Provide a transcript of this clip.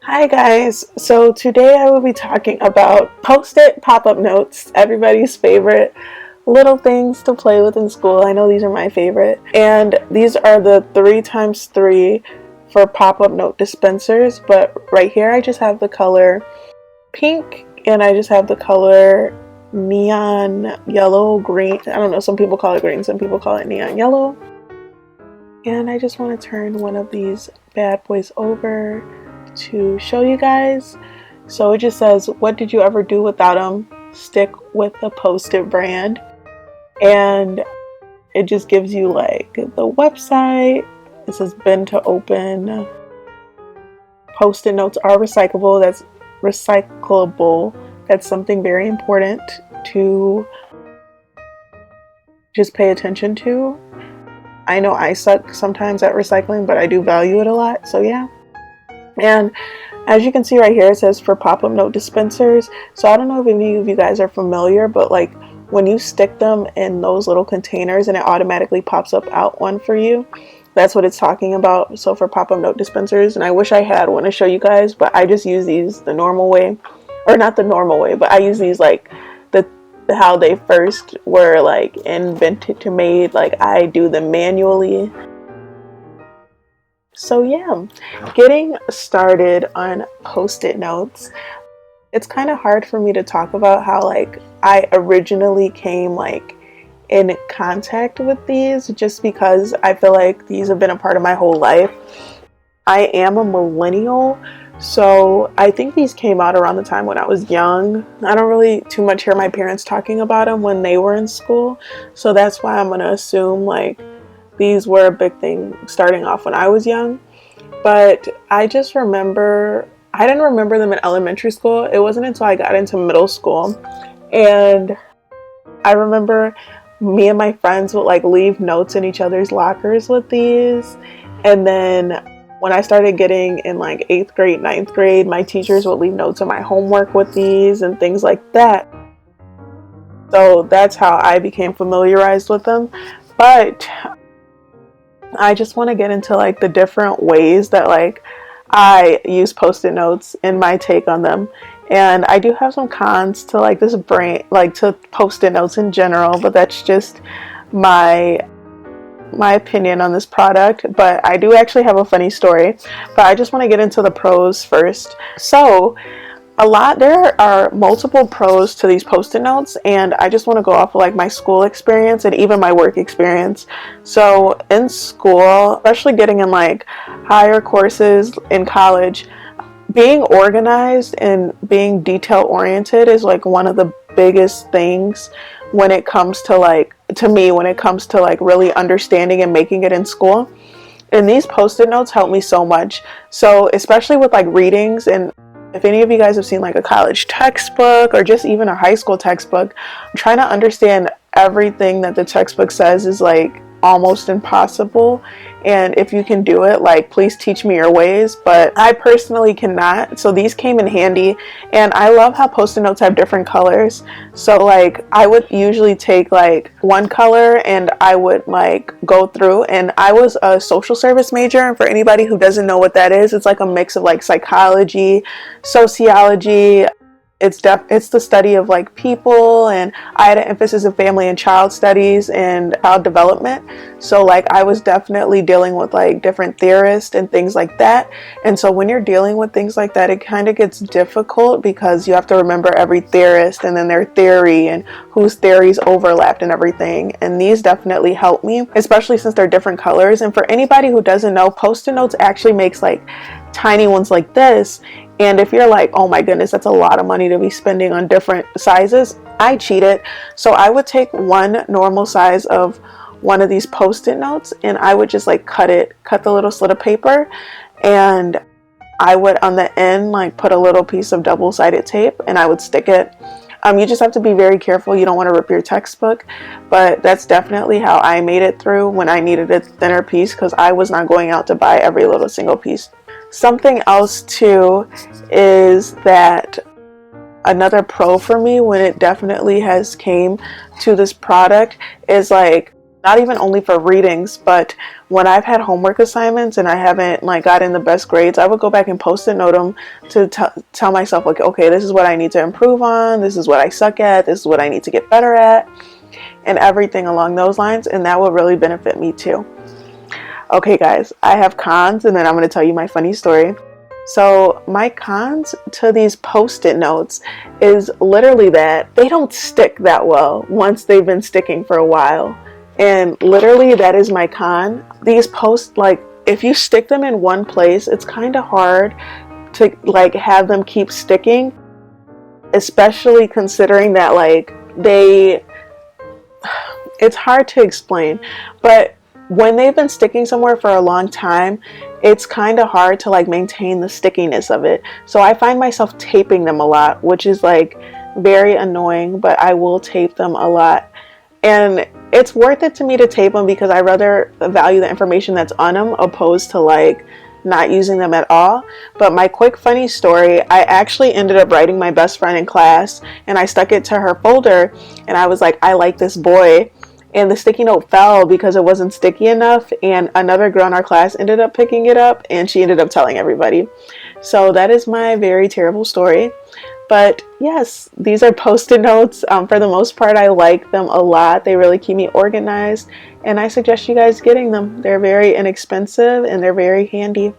Hi guys, so today I will be talking about Post-it Pop-up Notes, everybody's favorite little things to play with in school. I know these are my favorite. And these are the 3x3 for pop-up note dispensers, but right here I just have the color pink and I just have the color neon yellow, green. I don't know, some people call it green, some people call it neon yellow. And I just want to turn one of these bad boys over to show you guys. So it just says, what did you ever do without them? Stick with the Post-it brand. And it just gives you like the website. It says bin to open. Post-it notes are recyclable. That's recyclable. That's something very important to just pay attention to. I know I suck sometimes at recycling, but I do value it a lot. So yeah. And as you can see right here, it says for pop-up note dispensers. So I don't know if any of you guys are familiar, but like when you stick them in those little containers and it automatically pops up out one for you, that's what it's talking about. So for pop-up note dispensers, and I wish I had one to show you guys, but I just use these the normal way, or not the normal way, but I use these like how they first were like invented to made. Like I do them manually. So yeah, getting started on Post-it notes, it's kind of hard for me to talk about how like I originally came like in contact with these, just because I feel like these have been a part of my whole life. I am a millennial, so I think these came out around the time when I was young. I don't really too much hear my parents talking about them when they were in school, so that's why I'm gonna assume like these were a big thing starting off when I was young. But I just remember, I didn't remember them in elementary school. It wasn't until I got into middle school. And I remember me and my friends would like leave notes in each other's lockers with these. And then when I started getting in like 8th grade, 9th grade, my teachers would leave notes in my homework with these and things like that. So that's how I became familiarized with them. But I just want to get into like the different ways that like I use Post-it notes and my take on them. And I do have some cons to like this brand, like to Post-it notes in general, but that's just my opinion on this product. But I do actually have a funny story, but I just want to get into the pros first. So there are multiple pros to these Post-it notes, and I just want to go off of like my school experience and even my work experience. So in school, especially getting in like higher courses in college, being organized and being detail oriented is like one of the biggest things when it comes to like, to me, when it comes to like really understanding and making it in school. And these Post-it notes help me so much. So especially with like readings, and if any of you guys have seen like a college textbook or just even a high school textbook, trying to understand everything that the textbook says is like almost impossible. And if you can do it, like please teach me your ways, but I personally cannot. So these came in handy, and I love how Post-it notes have different colors. So like I would usually take like one color and I would like go through, and I was a social service major, and for anybody who doesn't know what that is, it's like a mix of like psychology, sociology. It's the study of like people, and I had an emphasis in family and child studies and child development. So like I was definitely dealing with like different theorists and things like that. And so when you're dealing with things like that, it kind of gets difficult because you have to remember every theorist and then their theory and whose theories overlapped and everything. And these definitely help me, especially since they're different colors. And for anybody who doesn't know, Post-it notes actually makes like tiny ones like this. And if you're like, oh my goodness, that's a lot of money to be spending on different sizes, I cheated. So I would take one normal size of one of these Post-it notes, and I would just like cut the little slit of paper, and I would on the end like put a little piece of double-sided tape, and I would stick it. You just have to be very careful. You don't want to rip your textbook, but that's definitely how I made it through when I needed a thinner piece, because I was not going out to buy every little single piece. Something else too is that another pro for me when it definitely has came to this product is like not even only for readings, but when I've had homework assignments and I haven't like gotten the best grades, I would go back and post-it note them to tell myself like, okay, this is what I need to improve on, this is what I suck at, this is what I need to get better at, and everything along those lines, and that will really benefit me too. Okay guys, I have cons, and then I'm going to tell you my funny story. So my cons to these post-it notes is literally that they don't stick that well once they've been sticking for a while. And literally that is my con. These like if you stick them in one place, it's kind of hard to like have them keep sticking, especially considering that like it's hard to explain, but when they've been sticking somewhere for a long time, it's kind of hard to like maintain the stickiness of it. So I find myself taping them a lot, which is like very annoying, but I will tape them a lot. And it's worth it to me to tape them because I rather value the information that's on them opposed to like not using them at all. But my quick funny story, I actually ended up writing my best friend in class, and I stuck it to her folder, and I was like, I like this boy. And the sticky note fell because it wasn't sticky enough, and another girl in our class ended up picking it up, and she ended up telling everybody. So that is my very terrible story. But yes, these are post-it notes. For the most part, I like them a lot. They really keep me organized, and I suggest you guys getting them. They're very inexpensive and they're very handy.